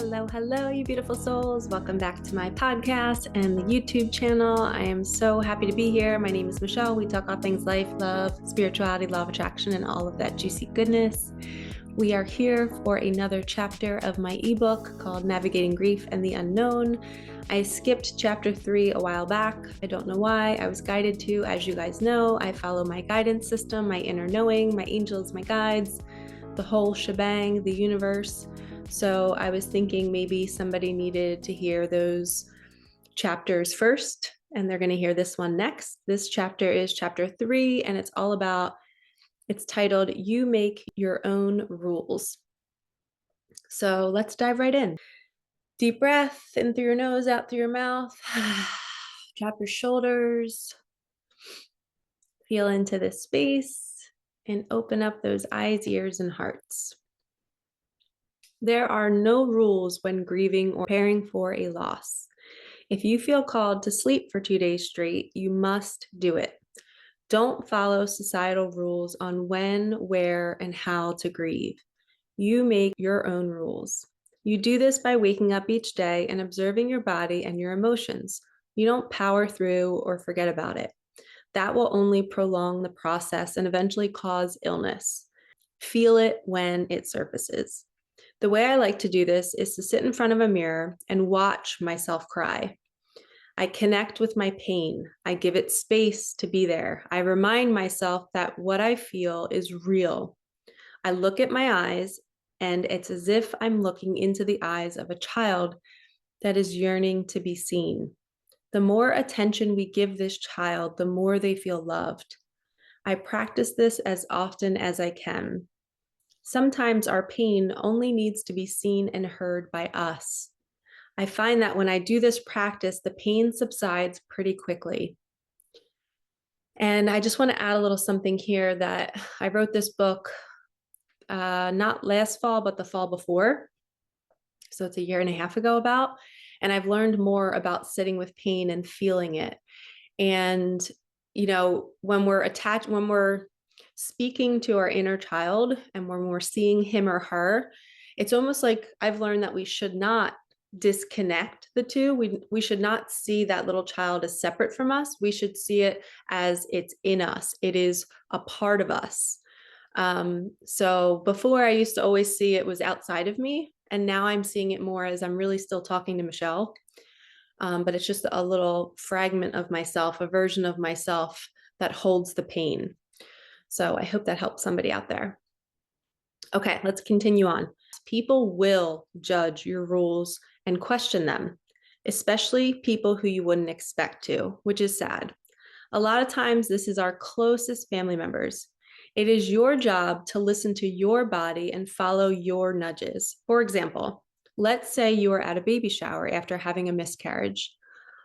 Hello, hello, you beautiful souls. Welcome back to my podcast and the YouTube channel. I am so happy to be here. My name is Michelle. We talk all things life, love, spirituality, law of attraction, and all of that juicy goodness. We are here for another chapter of my ebook called Navigating Grief and the Unknown. I skipped chapter 3 a while back. I don't know why. I was guided to. As you guys know, I follow my guidance system, my inner knowing, my angels, my guides, the whole shebang, the universe. So I was thinking maybe somebody needed to hear those chapters first, and they're going to hear this one next. This chapter is chapter 3, and it's titled, You Make Your Own Rules. So let's dive right in. Deep breath in through your nose, out through your mouth. Drop your shoulders. Feel into this space and open up those eyes, ears, and hearts. There are no rules when grieving or preparing for a loss. If you feel called to sleep for 2 days straight, you must do it. Don't follow societal rules on when, where, and how to grieve. You make your own rules. You do this by waking up each day and observing your body and your emotions. You don't power through or forget about it. That will only prolong the process and eventually cause illness. Feel it when it surfaces. The way I like to do this is to sit in front of a mirror and watch myself cry. I connect with my pain. I give it space to be there. I remind myself that what I feel is real. I look at my eyes, and it's as if I'm looking into the eyes of a child that is yearning to be seen. The more attention we give this child, the more they feel loved. I practice this as often as I can. Sometimes our pain only needs to be seen and heard by us. I find that when I do this practice, the pain subsides pretty quickly. And I just want to add a little something here that I wrote this book not last fall, but the fall before. So it's 1.5 years ago about, and I've learned more about sitting with pain and feeling it. And, when we're speaking to our inner child and when we're seeing him or her, it's almost like I've learned that we should not disconnect the two. We should not see that little child as separate from us. We should see it as it's in us. It is a part of us. So before I used to always see it was outside of me, and now I'm seeing it more as I'm really still talking to Michelle. But it's just a little fragment of myself, a version of myself that holds the pain. So I hope that helps somebody out there. Okay, let's continue on. People will judge your rules and question them, especially people who you wouldn't expect to, which is sad. A lot of times, this is our closest family members. It is your job to listen to your body and follow your nudges. For example, let's say you are at a baby shower after having a miscarriage.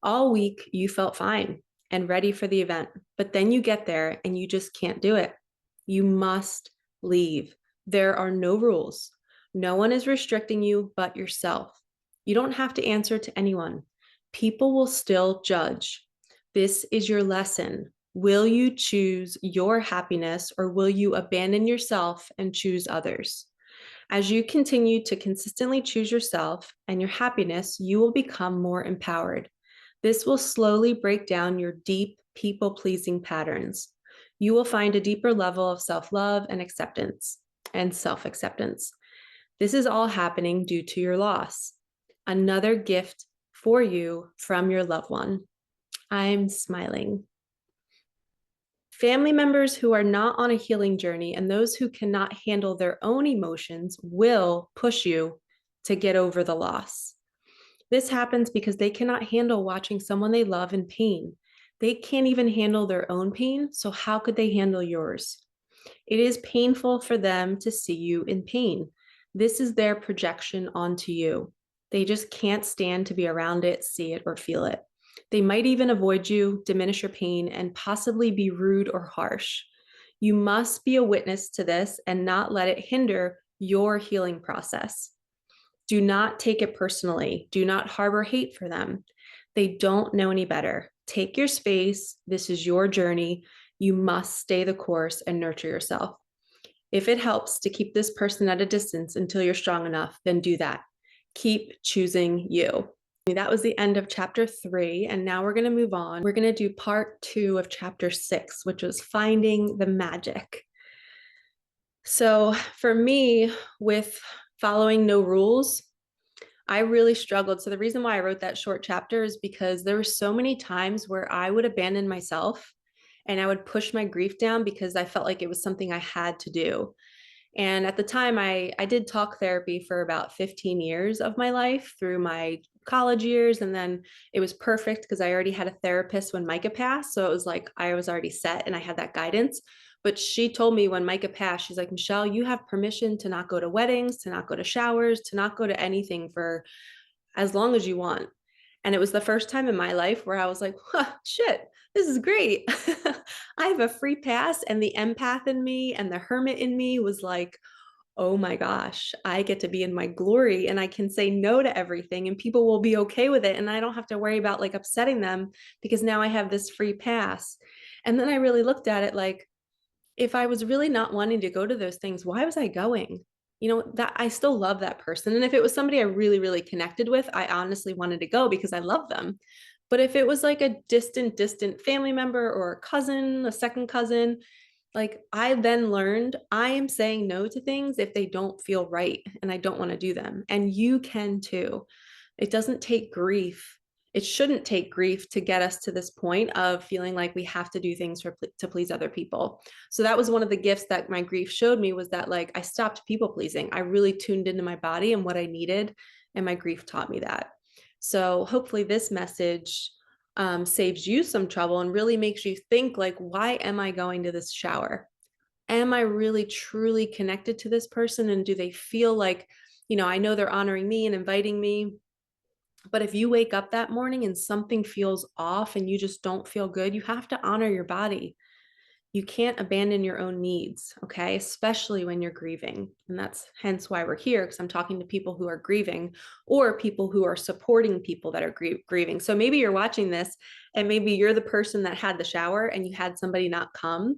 All week, you felt fine and ready for the event, but then you get there and you just can't do it. You must leave. There are no rules. No one is restricting you but yourself. You don't have to answer to anyone. People will still judge. This is your lesson. Will you choose your happiness, or will you abandon yourself and choose others? As you continue to consistently choose yourself and your happiness, you will become more empowered. This will slowly break down your deep people-pleasing patterns. You will find a deeper level of self-love and acceptance and self-acceptance. This is all happening due to your loss. Another gift for you from your loved one. I'm smiling. Family members who are not on a healing journey and those who cannot handle their own emotions will push you to get over the loss. This happens because they cannot handle watching someone they love in pain. They can't even handle their own pain, so how could they handle yours? It is painful for them to see you in pain. This is their projection onto you. They just can't stand to be around it, see it, or feel it. They might even avoid you, diminish your pain, and possibly be rude or harsh. You must be a witness to this and not let it hinder your healing process. Do not take it personally. Do not harbor hate for them. They don't know any better. Take your space. This is your journey. You must stay the course and nurture yourself. If it helps to keep this person at a distance until you're strong enough, then do that. Keep choosing you. That was the end of chapter 3, and now we're going to move on. We're going to do part 2 of chapter 6, which was finding the magic. So for me, with following no rules, I really struggled. So the reason why I wrote that short chapter is because there were so many times where I would abandon myself and I would push my grief down because I felt like it was something I had to do. And at the time, I did talk therapy for about 15 years of my life through my college years. And then it was perfect because I already had a therapist when Micah passed. So it was like I was already set and I had that guidance. But she told me when Micah passed, she's like, Michelle, you have permission to not go to weddings, to not go to showers, to not go to anything for as long as you want. And it was the first time in my life where I was like, huh, shit, this is great. I have a free pass. And the empath in me and the hermit in me was like, oh my gosh, I get to be in my glory and I can say no to everything and people will be okay with it. And I don't have to worry about like upsetting them because now I have this free pass. And then I really looked at it like, if I was really not wanting to go to those things, why was I going? You know, that I still love that person. And if it was somebody I really, really connected with, I honestly wanted to go because I love them. But if it was like a distant family member or a cousin, a second cousin, like I then learned I am saying no to things if they don't feel right and I don't want to do them. And you can too. It doesn't take grief. It shouldn't take grief to get us to this point of feeling like we have to do things to please other people. So that was one of the gifts that my grief showed me, was that like I stopped people pleasing. I really tuned into my body and what I needed, and my grief taught me that. So hopefully this message saves you some trouble and really makes you think like, why am I going to this shower? Am I really truly connected to this person? And do they feel like, I know they're honoring me and inviting me, but if you wake up that morning and something feels off and you just don't feel good, you have to honor your body. You can't abandon your own needs, okay? Especially when you're grieving. And that's hence why we're here, because I'm talking to people who are grieving or people who are supporting people that are grieving. So maybe you're watching this and maybe you're the person that had the shower and you had somebody not come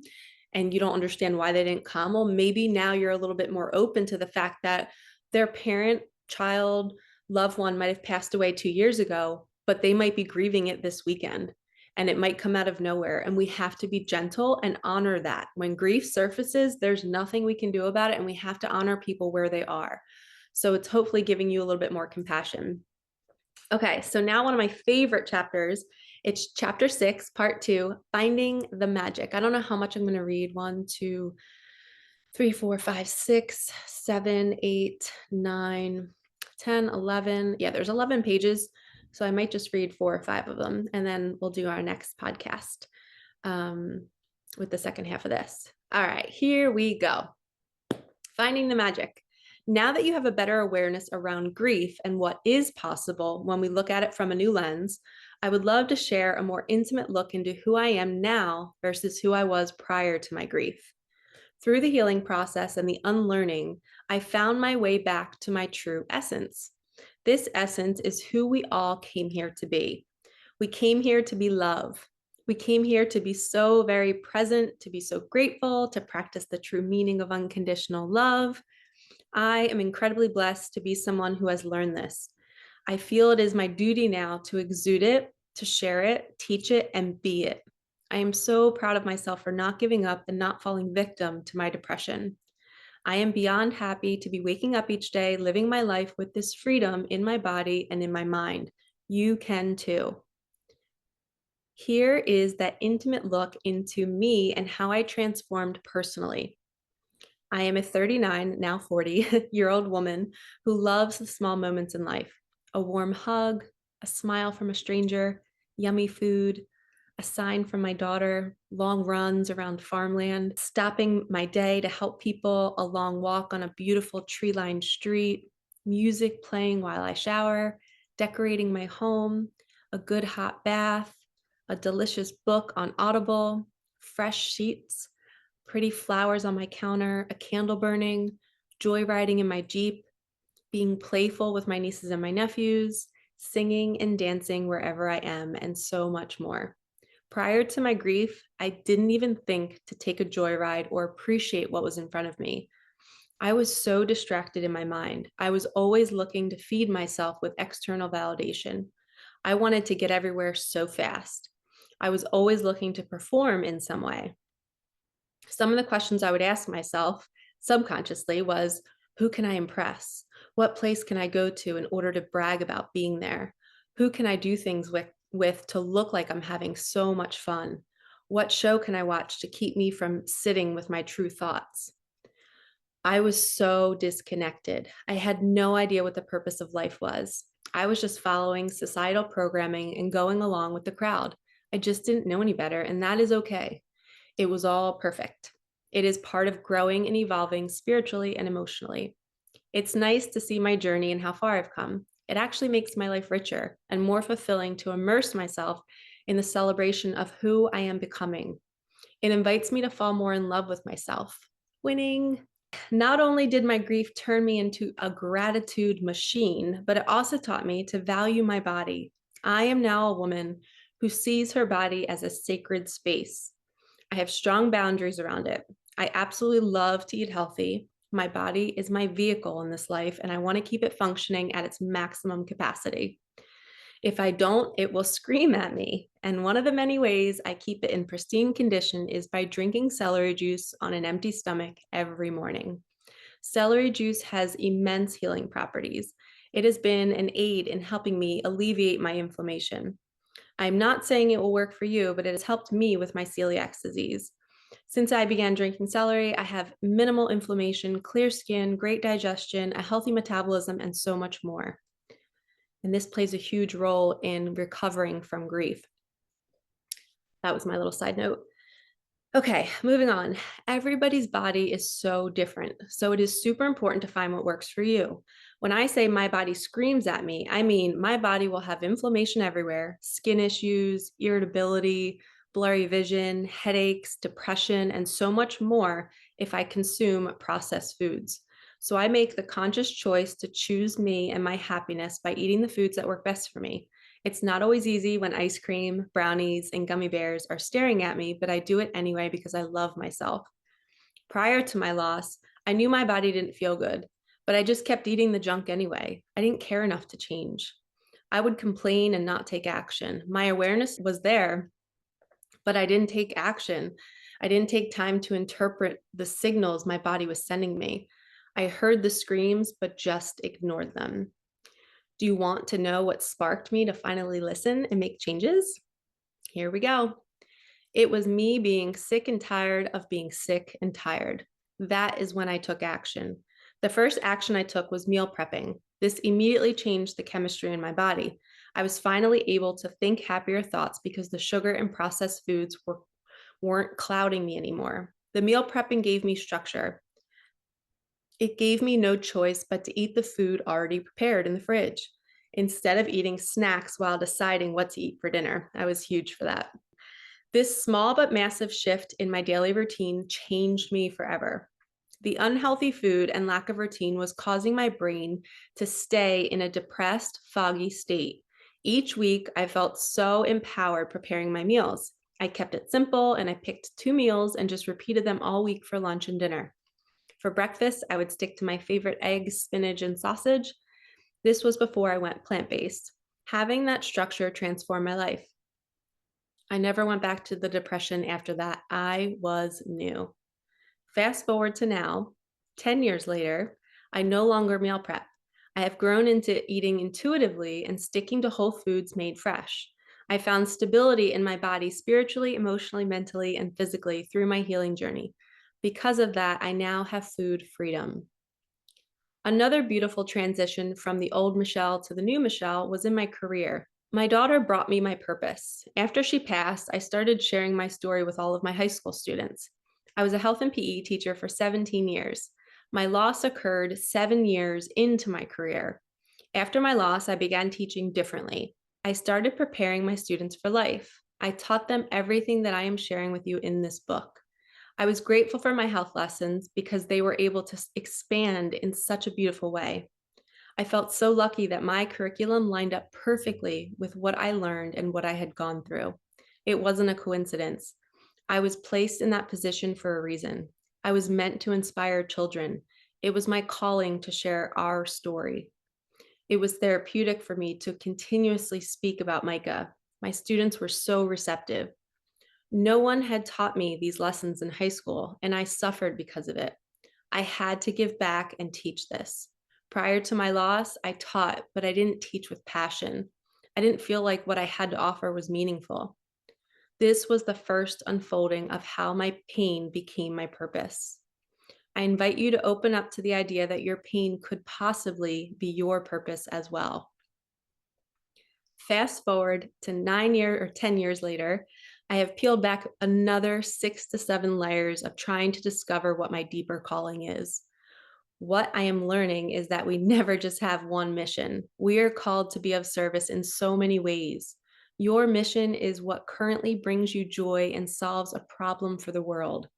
and you don't understand why they didn't come. Well, maybe now you're a little bit more open to the fact that their parent, child, loved one might have passed away 2 years ago, but they might be grieving it this weekend and it might come out of nowhere. And we have to be gentle and honor that. When grief surfaces, there's nothing we can do about it. And we have to honor people where they are. So it's hopefully giving you a little bit more compassion. Okay, so now one of my favorite chapters, it's chapter 6, part 2, finding the magic. I don't know how much I'm going to read. 1, 2, 3, 4, 5, 6, 7, 8, 9, 10, 11. Yeah, there's 11 pages. So I might just read 4 or 5 of them, and then we'll do our next podcast with the second half of this. All right, here we go. Finding the magic. Now that you have a better awareness around grief and what is possible when we look at it from a new lens, I would love to share a more intimate look into who I am now versus who I was prior to my grief. Through the healing process and the unlearning, I found my way back to my true essence. This essence is who we all came here to be. We came here to be love. We came here to be so very present, to be so grateful, to practice the true meaning of unconditional love. I am incredibly blessed to be someone who has learned this. I feel it is my duty now to exude it, to share it, teach it, and be it. I am so proud of myself for not giving up and not falling victim to my depression. I am beyond happy to be waking up each day, living my life with this freedom in my body and in my mind. You can too. Here is that intimate look into me and how I transformed personally. I am a 39, now 40-year-old woman who loves the small moments in life. A warm hug, a smile from a stranger, yummy food, a sign from my daughter, long runs around farmland, stopping my day to help people, a long walk on a beautiful tree-lined street, music playing while I shower, decorating my home, a good hot bath, a delicious book on Audible, fresh sheets, pretty flowers on my counter, a candle burning, joyriding in my Jeep, being playful with my nieces and my nephews, singing and dancing wherever I am, and so much more. Prior to my grief, I didn't even think to take a joyride or appreciate what was in front of me. I was so distracted in my mind. I was always looking to feed myself with external validation. I wanted to get everywhere so fast. I was always looking to perform in some way. Some of the questions I would ask myself subconsciously was, who can I impress? What place can I go to in order to brag about being there? Who can I do things with to look like I'm having so much fun? What show can I watch to keep me from sitting with my true thoughts? I was so disconnected. I had no idea what the purpose of life was. I was just following societal programming and going along with the crowd. I just didn't know any better, and that is okay. It was all perfect. It is part of growing and evolving spiritually and emotionally. It's nice to see my journey and how far I've come. It actually makes my life richer and more fulfilling to immerse myself in the celebration of who I am becoming. It invites me to fall more in love with myself. Winning. Not only did my grief turn me into a gratitude machine, but it also taught me to value my body. I am now a woman who sees her body as a sacred space. I have strong boundaries around it. I absolutely love to eat healthy. My body is my vehicle in this life, and I want to keep it functioning at its maximum capacity. If I don't, it will scream at me. And one of the many ways I keep it in pristine condition is by drinking celery juice on an empty stomach every morning. Celery juice has immense healing properties. It has been an aid in helping me alleviate my inflammation. I'm not saying it will work for you, but it has helped me with my celiac disease. Since I began drinking celery, I have minimal inflammation, clear skin, great digestion, a healthy metabolism, and so much more. And this plays a huge role in recovering from grief. That was my little side note. Okay, moving on. Everybody's body is so different, so it is super important to find what works for you. When I say my body screams at me, I mean my body will have inflammation everywhere, skin issues, irritability, blurry vision, headaches, depression, and so much more if I consume processed foods. So I make the conscious choice to choose me and my happiness by eating the foods that work best for me. It's not always easy when ice cream, brownies, and gummy bears are staring at me, but I do it anyway because I love myself. Prior to my loss, I knew my body didn't feel good, but I just kept eating the junk anyway. I didn't care enough to change. I would complain and not take action. My awareness was there, but I didn't take action. I didn't take time to interpret the signals my body was sending me. I heard the screams, but just ignored them. Do you want to know what sparked me to finally listen and make changes? Here we go. It was me being sick and tired of being sick and tired. That is when I took action. The first action I took was meal prepping. This immediately changed the chemistry in my body. I was finally able to think happier thoughts because the sugar and processed foods weren't clouding me anymore. The meal prepping gave me structure. It gave me no choice but to eat the food already prepared in the fridge instead of eating snacks while deciding what to eat for dinner. I was huge for that. This small but massive shift in my daily routine changed me forever. The unhealthy food and lack of routine was causing my brain to stay in a depressed, foggy state. Each week, I felt so empowered preparing my meals. I kept it simple and I picked 2 meals and just repeated them all week for lunch and dinner. For breakfast, I would stick to my favorite eggs, spinach, and sausage. This was before I went plant-based. Having that structure transformed my life. I never went back to the depression after that. I was new. Fast forward to now, 10 years later, I no longer meal prep. I have grown into eating intuitively and sticking to whole foods made fresh. I found stability in my body spiritually, emotionally, mentally, and physically through my healing journey. Because of that, I now have food freedom. Another beautiful transition from the old Michelle to the new Michelle was in my career. My daughter brought me my purpose. After she passed, I started sharing my story with all of my high school students. I was a health and PE teacher for 17 years. My loss occurred 7 years into my career. After my loss, I began teaching differently. I started preparing my students for life. I taught them everything that I am sharing with you in this book. I was grateful for my health lessons because they were able to expand in such a beautiful way. I felt so lucky that my curriculum lined up perfectly with what I learned and what I had gone through. It wasn't a coincidence. I was placed in that position for a reason. I was meant to inspire children. It was my calling to share our story. It was therapeutic for me to continuously speak about Micah. My students were so receptive. No one had taught me these lessons in high school, and I suffered because of it. I had to give back and teach this. Prior to my loss, I taught, but I didn't teach with passion. I didn't feel like what I had to offer was meaningful. This was the first unfolding of how my pain became my purpose. I invite you to open up to the idea that your pain could possibly be your purpose as well. Fast forward to 9 years or 10 years later, I have peeled back another 6 to 7 layers of trying to discover what my deeper calling is. What I am learning is that we never just have one mission. We are called to be of service in so many ways. Your mission is what currently brings you joy and solves a problem for the world.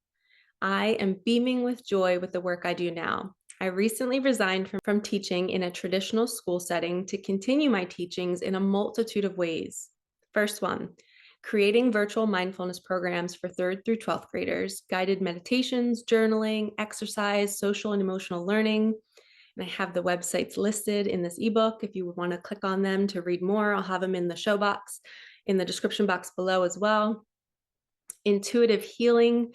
I am beaming with joy with the work I do now. I recently resigned from teaching in a traditional school setting to continue my teachings in a multitude of ways. First one, creating virtual mindfulness programs for 3rd through 12th graders, guided meditations, journaling, exercise, social and emotional learning. And I have the websites listed in this ebook. If you want to click on them to read more, I'll have them in the show box, in the description box below as well. Intuitive healing.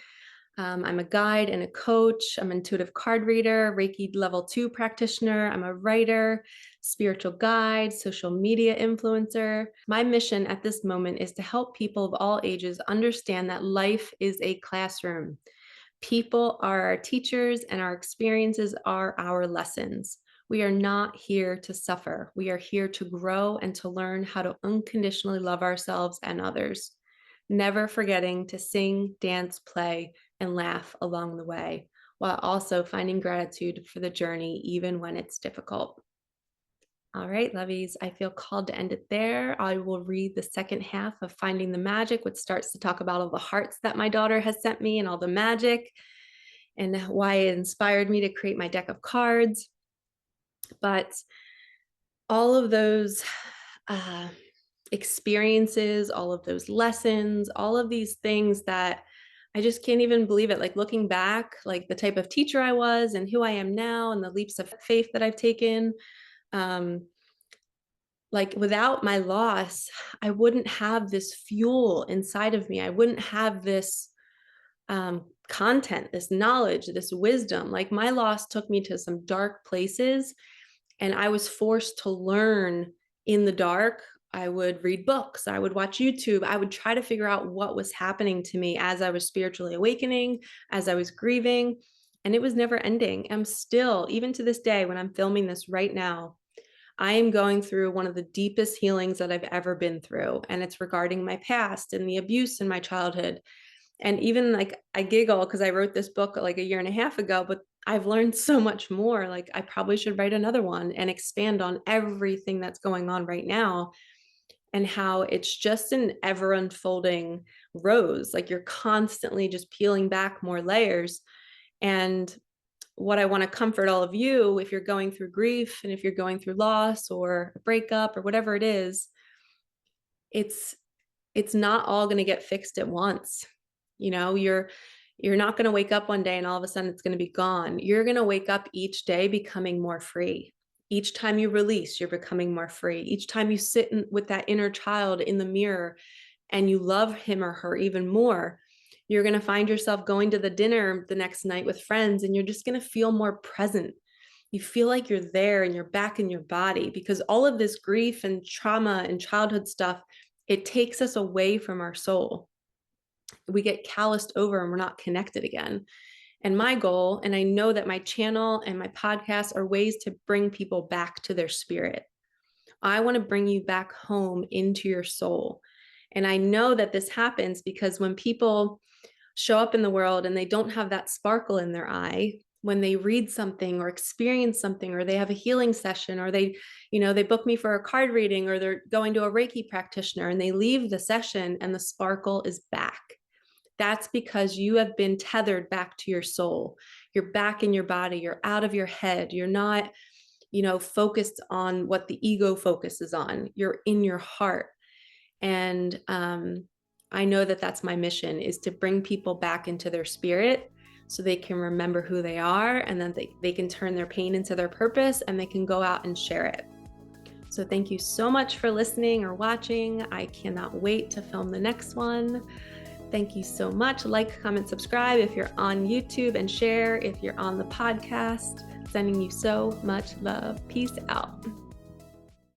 I'm a guide and a coach. I'm an intuitive card reader, Reiki level 2 practitioner. I'm a writer, spiritual guide, social media influencer. My mission at this moment is to help people of all ages understand that life is a classroom. People are our teachers and our experiences are our lessons. We are not here to suffer. We are here to grow and to learn how to unconditionally love ourselves and others, never forgetting to sing, dance, play, and laugh along the way, while also finding gratitude for the journey, even when it's difficult. All right, lovies, I feel called to end it there. I will read the second half of Finding the Magic, which starts to talk about all the hearts that my daughter has sent me and all the magic and why it inspired me to create my deck of cards. But all of those experiences, all of those lessons, all of these things that I just can't even believe it. Like looking back, like the type of teacher I was and who I am now and the leaps of faith that I've taken. Like without my loss, I wouldn't have this fuel inside of me. I wouldn't have this content, this knowledge, this wisdom. Like my loss took me to some dark places and I was forced to learn in the dark. I would read books, I would watch YouTube, I would try to figure out what was happening to me as I was spiritually awakening, as I was grieving, and it was never ending. I'm still, even to this day, when I'm filming this right now, I am going through one of the deepest healings that I've ever been through, and it's regarding my past and the abuse in my childhood. And even like I giggle because I wrote this book like a year and a half ago, but I've learned so much more. Like I probably should write another one and expand on everything that's going on right now and how it's just an ever unfolding rose. Like you're constantly just peeling back more layers. And what I want to comfort all of you, if you're going through grief and if you're going through loss or a breakup or whatever it is, it's not all going to get fixed at once. You know, you're not going to wake up one day and all of a sudden it's going to be gone. You're going to wake up each day becoming more free. Each time you release, you're becoming more free. Each time you sit with that inner child in the mirror and you love him or her even more, you're going to find yourself going to the dinner the next night with friends and you're just going to feel more present. You feel like you're there and you're back in your body because all of this grief and trauma and childhood stuff, it takes us away from our soul. We get calloused over and we're not connected again. And my goal, and I know that my channel and my podcast are ways to bring people back to their spirit. I want to bring you back home into your soul. And I know that this happens because when people show up in the world and they don't have that sparkle in their eye, when they read something or experience something, or they have a healing session, or they book me for a card reading, or they're going to a Reiki practitioner and they leave the session and the sparkle is back. That's because you have been tethered back to your soul. You're back in your body. You're out of your head. You're not, focused on what the ego focuses on. You're in your heart. And I know that that's my mission, is to bring people back into their spirit so they can remember who they are, and then they can turn their pain into their purpose, and they can go out and share it. So thank you so much for listening or watching. I cannot wait to film the next one. Thank you so much. Like, comment, subscribe if you're on YouTube, and share if you're on the podcast. Sending you so much love. Peace out.